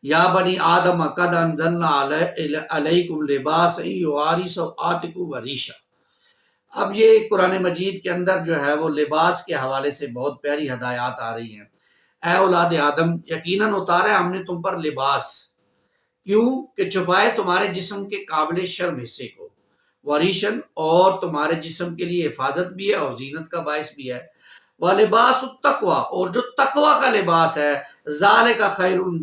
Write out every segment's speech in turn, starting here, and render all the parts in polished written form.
یا بنی آدم قد انزلنا علیکم لباس یواری سوآتکم وریشا۔ اب یہ قرآن مجید کے اندر جو ہے وہ لباس کے حوالے سے بہت پیاری ہدایات آ رہی ہیں۔ اے اولاد آدم، یقیناً اتارا ہے ہم نے تم پر لباس، کیوں کہ چھپائے تمہارے جسم کے قابل شرم حصے کو، وریشن اور تمہارے جسم کے لیے حفاظت بھی ہے اور زینت کا باعث بھی ہے، وَلِبَاسُ التَّقْوَىٰ اور جو تقوی کا لباس ہے، ذَلِكَ خَيْرٌ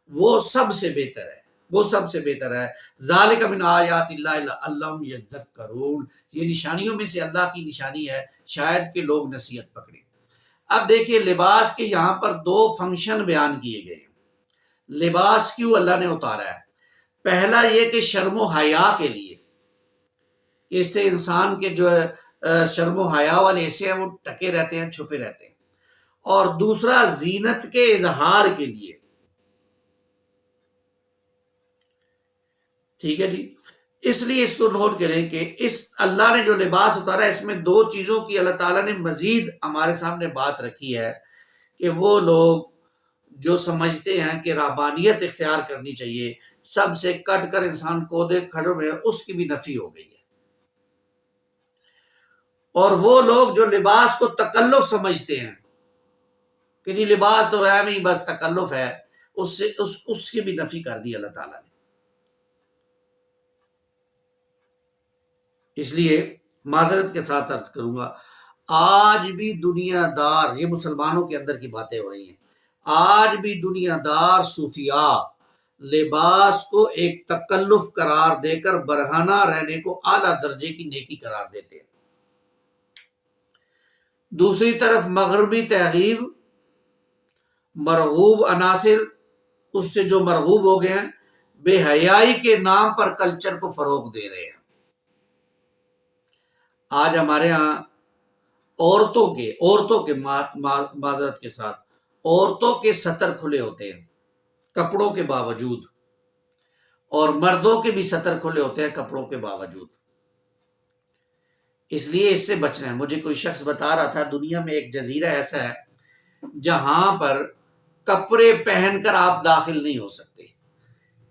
وہ سب سے بہتر ہے، وہ سب سے بہتر ہے، ذَلِكَ مِنْ آیَاتِ اللَّهِ لَعَلَّهُمْ يَذَّكَّرُونَ یہ نشانیوں میں سے اللہ کی نشانی ہے، شاید کہ لوگ نصیحت پکڑیں۔ اب دیکھیے لباس کے یہاں پر دو فنکشن بیان کیے گئے ہیں۔ لباس کیوں اللہ نے اتارا ہے؟ پہلا یہ کہ شرم و حیا کے لیے، اس سے انسان کے جو شرم و حیا والے حصے ہیں وہ ٹکے رہتے ہیں، چھپے رہتے ہیں، اور دوسرا زینت کے اظہار کے لیے، ٹھیک ہے جی۔ اس لیے اس کو نوٹ کریں کہ اس اللہ نے جو لباس اتارا ہے اس میں دو چیزوں کی اللہ تعالیٰ نے مزید ہمارے سامنے بات رکھی ہے کہ وہ لوگ جو سمجھتے ہیں کہ رہبانیت اختیار کرنی چاہیے، سب سے کٹ کر انسان کودے کھڑوں میں، اس کی بھی نفی ہو گئی ہے، اور وہ لوگ جو لباس کو تکلف سمجھتے ہیں کہ جی لباس تو ہے نہیں بس تکلف ہے، اس کی بھی نفی کر دی اللہ تعالیٰ نے۔ اس لیے معذرت کے ساتھ عرض کروں گا، آج بھی دنیا دار، یہ مسلمانوں کے اندر کی باتیں ہو رہی ہیں، آج بھی دنیا دار صوفیاء لباس کو ایک تکلف قرار دے کر برہنہ رہنے کو اعلیٰ درجے کی نیکی قرار دیتے ہیں۔ دوسری طرف مغربی تہذیب، مرغوب عناصر اس سے جو مرغوب ہو گئے ہیں، بے حیائی کے نام پر کلچر کو فروغ دے رہے ہیں۔ آج ہمارے ہاں عورتوں کے معذرت کے ساتھ عورتوں کے سطر کھلے ہوتے ہیں کپڑوں کے باوجود، اور مردوں کے بھی سطر کھلے ہوتے ہیں کپڑوں کے باوجود۔ اس لیے اس سے بچنا ہے۔ مجھے کوئی شخص بتا رہا تھا دنیا میں ایک جزیرہ ایسا ہے جہاں پر کپڑے پہن کر آپ داخل نہیں ہو سکتے،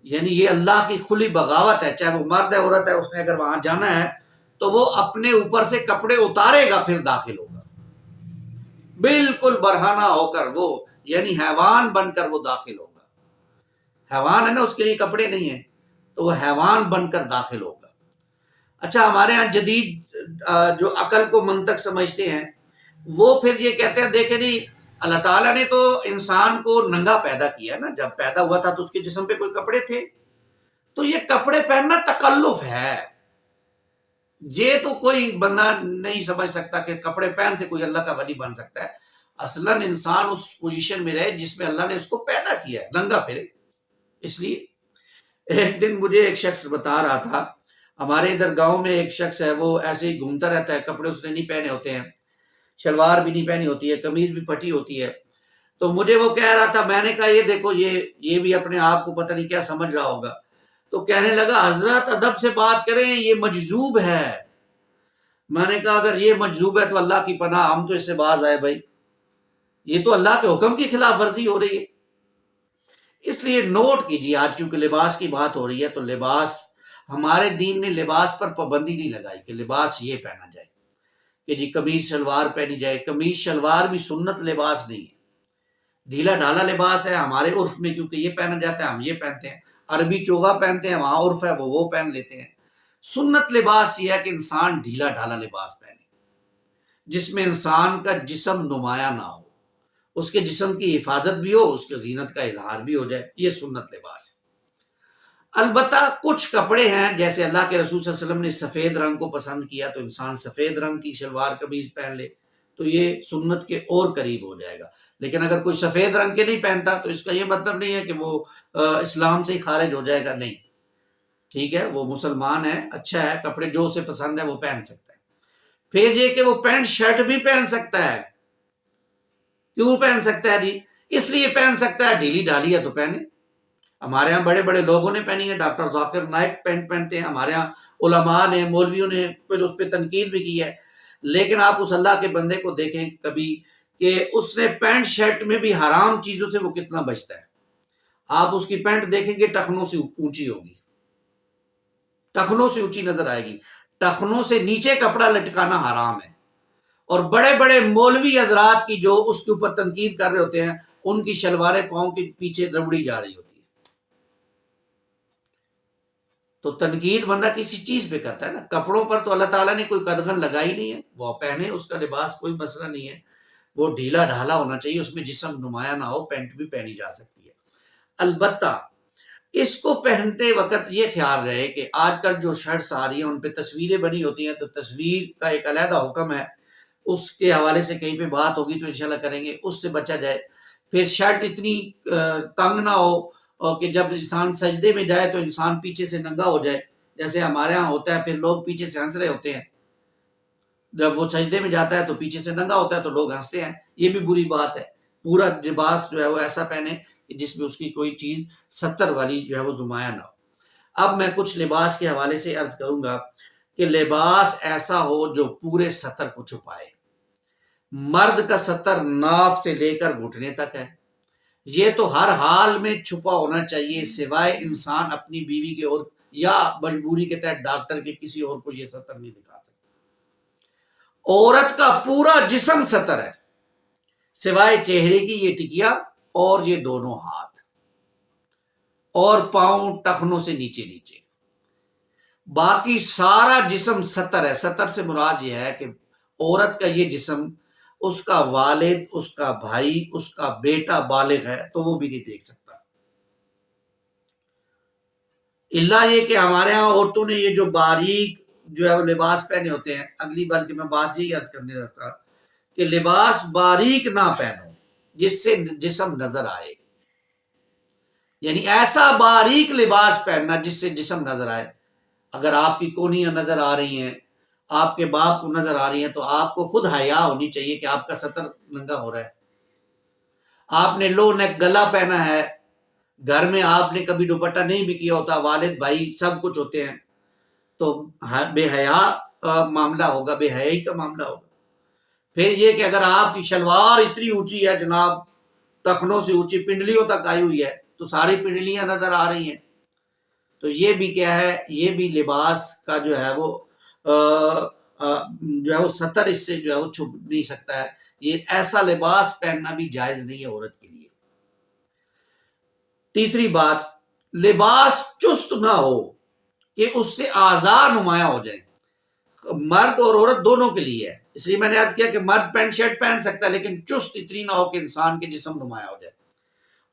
یعنی یہ اللہ کی کھلی بغاوت ہے، چاہے وہ مرد ہے عورت ہے، اس نے اگر وہاں جانا ہے تو وہ اپنے اوپر سے کپڑے اتارے گا پھر داخل ہوگا، بالکل برہنہ ہو کر، وہ یعنی حیوان بن کر وہ داخل ہوگا۔ حیوان ہے نا، اس کے لیے کپڑے نہیں ہیں، تو وہ حیوان بن کر داخل ہوگا۔ اچھا، ہمارے ہاں جدید جو عقل کو منطق سمجھتے ہیں وہ پھر یہ کہتے ہیں دیکھیں نہیں، اللہ تعالیٰ نے تو انسان کو ننگا پیدا کیا نا، جب پیدا ہوا تھا تو اس کے جسم پہ کوئی کپڑے تھے، تو یہ کپڑے پہننا تکلف ہے۔ یہ تو کوئی بندہ نہیں سمجھ سکتا کہ کپڑے پہن سے کوئی اللہ کا ولی بن سکتا ہے۔ اصلاً انسان اس پوزیشن میں رہے جس میں اللہ نے اس کو پیدا کیا ہے، ننگا پھرے۔ اس لیے ایک دن مجھے ایک شخص بتا رہا تھا، ہمارے ادھر گاؤں میں ایک شخص ہے، وہ ایسے ہی گھومتا رہتا ہے، کپڑے اس نے نہیں پہنے ہوتے ہیں، شلوار بھی نہیں پہنی ہوتی ہے، قمیض بھی پھٹی ہوتی ہے، تو مجھے وہ کہہ رہا تھا، میں نے کہا یہ دیکھو یہ بھی اپنے آپ کو پتہ نہیں کیا سمجھ رہا ہوگا، تو کہنے لگا حضرت ادب سے بات کریں، یہ مجذوب ہے۔ میں نے کہا اگر یہ مجذوب ہے تو اللہ کی پناہ، ہم تو اس سے باز آئے بھائی، یہ تو اللہ کے حکم کی خلاف ورزی ہو رہی ہے۔ اس لیے نوٹ کیجیے، آج کیونکہ لباس کی بات ہو رہی ہے تو لباس، ہمارے دین نے لباس پر پابندی نہیں لگائی کہ لباس یہ پہنا جائے کہ جی قمیض شلوار پہنی جائے۔ قمیض شلوار بھی سنت لباس نہیں ہے، ڈھیلا ڈھالا لباس ہے ہمارے عرف میں، کیونکہ یہ پہنا جاتا ہے ہم یہ پہنتے ہیں، عربی چوگا پہنتے ہیں، وہاں عرف ہے وہ پہن لیتے ہیں۔ سنت لباس یہ ہے کہ انسان ڈھیلا ڈھالا لباس پہنے جس میں انسان کا جسم نمایاں نہ ہو، اس کے جسم کی حفاظت بھی ہو، اس کے زینت کا اظہار بھی ہو جائے، یہ سنت لباس ہے۔ البتہ کچھ کپڑے ہیں، جیسے اللہ کے رسول صلی اللہ علیہ وسلم نے سفید رنگ کو پسند کیا تو انسان سفید رنگ کی شلوار قمیض پہن لے تو یہ سنت کے اور قریب ہو جائے گا۔ لیکن اگر کوئی سفید رنگ کے نہیں پہنتا تو اس کا یہ مطلب نہیں ہے کہ وہ اسلام سے ہی خارج ہو جائے گا، نہیں، ٹھیک ہے، وہ مسلمان ہے، اچھا ہے، کپڑے جو اسے پسند ہے وہ پہن سکتا ہے۔ پھر یہ کہ وہ پینٹ شرٹ بھی پہن سکتا ہے۔ کیوں پہن سکتا ہے جی؟ اس لیے پہن سکتا ہے ڈھیلی ڈھالی ہے تو پہنے۔ ہمارے ہاں بڑے بڑے لوگوں نے پہنی ہے، ڈاکٹر ذاکر نائک پینٹ پہنتے ہیں، ہمارے ہاں علماء نے، مولویوں نے پھر اس پہ تنقید بھی کی ہے، لیکن آپ اس اللہ کے بندے کو دیکھیں کبھی کہ اس نے پینٹ شرٹ میں بھی حرام چیزوں سے وہ کتنا بچتا ہے۔ آپ اس کی پینٹ دیکھیں گے ٹخنوں سے اونچی ہوگی، ٹخنوں سے اونچی نظر آئے گی، ٹخنوں سے نیچے کپڑا لٹکانا حرام ہے۔ اور بڑے بڑے مولوی حضرات کی جو اس کے اوپر تنقید کر رہے ہوتے ہیں، ان کی شلواریں پاؤں کے پیچھے ربڑی جا رہی ہوتی ہے۔ تو تنقید بندہ کسی چیز پہ کرتا ہے نا، کپڑوں پر تو اللہ تعالیٰ نے کوئی قدغن لگائی نہیں ہے، وہ پہنے، اس کا لباس کوئی مسئلہ نہیں ہے، وہ ڈھیلا ڈھالا ہونا چاہیے، اس میں جسم نمایاں نہ ہو، پینٹ بھی پہنی جا سکتی ہے۔ البتہ اس کو پہنتے وقت یہ خیال رہے کہ آج کل جو شرٹس آ رہی ہیں ان پہ تصویریں بنی ہوتی ہیں، تو تصویر کا ایک علیحدہ حکم ہے، اس کے حوالے سے کہیں پہ بات ہوگی تو انشاءاللہ کریں گے، اس سے بچا جائے۔ پھر شرٹ اتنی تنگ نہ ہو اور کہ جب انسان سجدے میں جائے تو انسان پیچھے سے ننگا ہو جائے، جیسے ہمارے ہاں ہوتا ہے، پھر لوگ پیچھے سے ہنس رہے ہوتے ہیں، جب وہ سجدے میں جاتا ہے تو پیچھے سے ننگا ہوتا ہے تو لوگ ہنستے ہیں، یہ بھی بری بات ہے۔ پورا لباس جو ہے وہ ایسا پہنے جس میں اس کی کوئی چیز ستر والی جو ہے وہ نمایاں نہ ہو۔ اب میں کچھ لباس کے حوالے سے عرض کروں گا کہ لباس ایسا ہو جو پورے سطر کو چھپائے۔ مرد کا سطر ناف سے لے کر گھٹنے تک ہے، یہ تو ہر حال میں چھپا ہونا چاہیے، سوائے انسان اپنی بیوی کے اور یا مجبوری کے تحت ڈاکٹر کے کسی اور کو یہ سطر نہیں دکھا سکتا۔ عورت کا پورا جسم سطر ہے، سوائے چہرے کی یہ ٹکیا اور یہ دونوں ہاتھ اور پاؤں ٹخنوں سے نیچے نیچے، باقی سارا جسم سطر ہے۔ سطر سے مراد یہ ہے کہ عورت کا یہ جسم، اس کا والد، اس کا بھائی، اس کا بیٹا بالغ ہے تو وہ بھی نہیں دیکھ سکتا، الا یہ کہ ہمارے ہاں عورتوں نے یہ جو باریک جو ہے وہ لباس پہنے ہوتے ہیں، اگلی بار کہ میں بات یہی عرض کرنے لگا کہ لباس باریک نہ پہنو جس سے جسم نظر آئے، یعنی ایسا باریک لباس پہننا جس سے جسم نظر آئے۔ اگر آپ کی کونیاں نظر آ رہی ہیں، آپ کے باپ کو نظر آ رہی ہیں، تو آپ کو خود حیا ہونی چاہیے کہ آپ کا سطر ننگا ہو رہا ہے۔ آپ نے لو نیک گلا پہنا ہے، گھر میں آپ نے کبھی دوپٹہ نہیں بھی کیا ہوتا، والد بھائی سب کچھ ہوتے ہیں، تو بے حیا معاملہ ہوگا، بے حیائی کا معاملہ ہوگا۔ پھر یہ کہ اگر آپ کی شلوار اتنی اونچی ہے جناب، ٹخنوں سے اونچی پنڈلیوں تک آئی ہوئی ہے، تو ساری پنڈلیاں نظر آ رہی ہیں، تو یہ بھی کیا ہے، یہ بھی لباس کا جو ہے وہ جو ہے وہ سطر اس سے جو ہے وہ چھپ نہیں سکتا ہے۔ یہ ایسا لباس پہننا بھی جائز نہیں ہے عورت کے لیے۔ تیسری بات، لباس چست نہ ہو کہ اس سے اعضاء نمایاں ہو جائیں۔ مرد اور عورت دونوں کے لیے ہے، اس لیے میں نے عرض کیا کہ مرد پینٹ شرٹ پہن سکتا ہے، لیکن چست اتنی نہ ہو کہ انسان کے جسم نمایاں ہو جائے،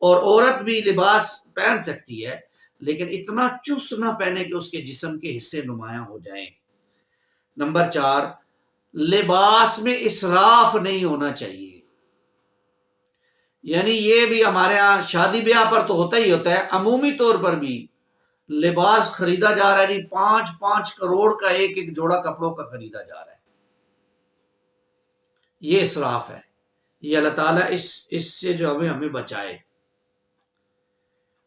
اور عورت بھی لباس پہن سکتی ہے لیکن اتنا چست نہ پہنے کہ اس کے جسم کے حصے نمایاں ہو جائیں۔ نمبر 4، لباس میں اسراف نہیں ہونا چاہیے، یعنی یہ بھی ہمارے ہاں شادی بیاہ پر تو ہوتا ہی ہوتا ہے، عمومی طور پر بھی لباس خریدا جا رہا ہے، نہیں 5-5 کروڑ کا ایک ایک جوڑا کپڑوں کا خریدا جا رہا ہے، یہ اسراف ہے۔ یہ اللہ تعالیٰ اس سے جو ہمیں بچائے۔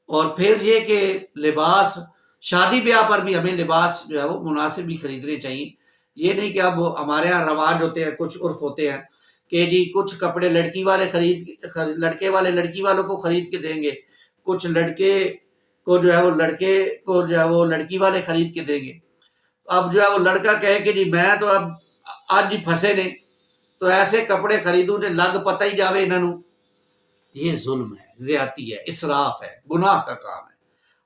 اور پھر یہ کہ لباس شادی بیاہ پر بھی ہمیں لباس جو ہے وہ مناسب ہی خریدنے چاہیے، یہ نہیں کہ اب ہمارے ہاں رواج ہوتے ہیں، کچھ عرف ہوتے ہیں کہ جی کچھ کپڑے لڑکی والے لڑکے والے لڑکی والوں کو خرید کے دیں گے، کچھ لڑکے کو جو ہے وہ لڑکے کو جو ہے وہ لڑکی والے خرید کے دیں گے۔ اب جو ہے وہ لڑکا کہے کہ جی میں تو اب آج ہی پھنسے نے تو ایسے کپڑے خریدوں نے لگ پتہ ہی جاوے انہوں، یہ ظلم ہے، زیادتی ہے، اسراف ہے، گناہ کا کام ہے۔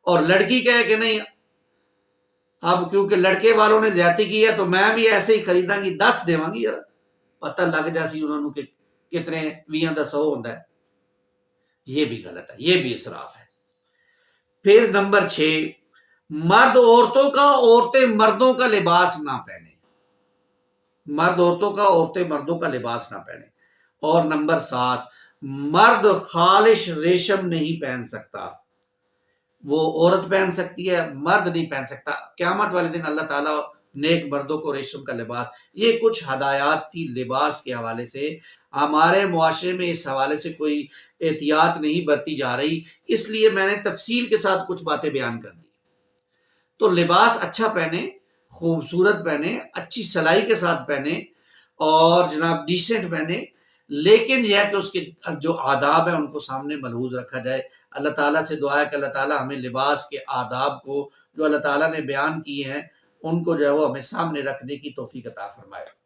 اور لڑکی کہے کہ نہیں اب کیونکہ لڑکے والوں نے زیادتی کی ہے تو میں بھی ایسے ہی خریداں گی، 10 دیواں گی، یار پتہ لگ جاسی انہوں نے کہ کتنے 20 دا 100 ہوتا ہے، یہ بھی غلط ہے، یہ بھی اسراف ہے۔ پھر نمبر 6، مرد عورتوں کا عورتیں مردوں کا لباس نہ پہنے، مرد عورتوں کا عورتیں مردوں کا لباس نہ پہنے۔ اور نمبر 7، مرد خالص ریشم نہیں پہن سکتا، وہ عورت پہن سکتی ہے، مرد نہیں پہن سکتا۔ قیامت والے دن اللہ تعالیٰ نیک مردوں کو ریشم کا لباس، یہ کچھ ہدایات تھی لباس کے حوالے سے، ہمارے معاشرے میں اس حوالے سے کوئی احتیاط نہیں برتی جا رہی، اس لیے میں نے تفصیل کے ساتھ کچھ باتیں بیان کر دی۔ تو لباس اچھا پہنے، خوبصورت پہنے، اچھی سلائی کے ساتھ پہنے، اور جناب ڈیسنٹ پہنے، لیکن یہ ہے کہ اس کے جو آداب ہیں ان کو سامنے ملحوظ رکھا جائے۔ اللہ تعالیٰ سے دعا ہے کہ اللہ تعالیٰ ہمیں لباس کے آداب کو جو اللہ تعالیٰ نے بیان کیے ہیں ان کو جو ہے وہ ہمیں سامنے رکھنے کی توفیق عطا فرمائے۔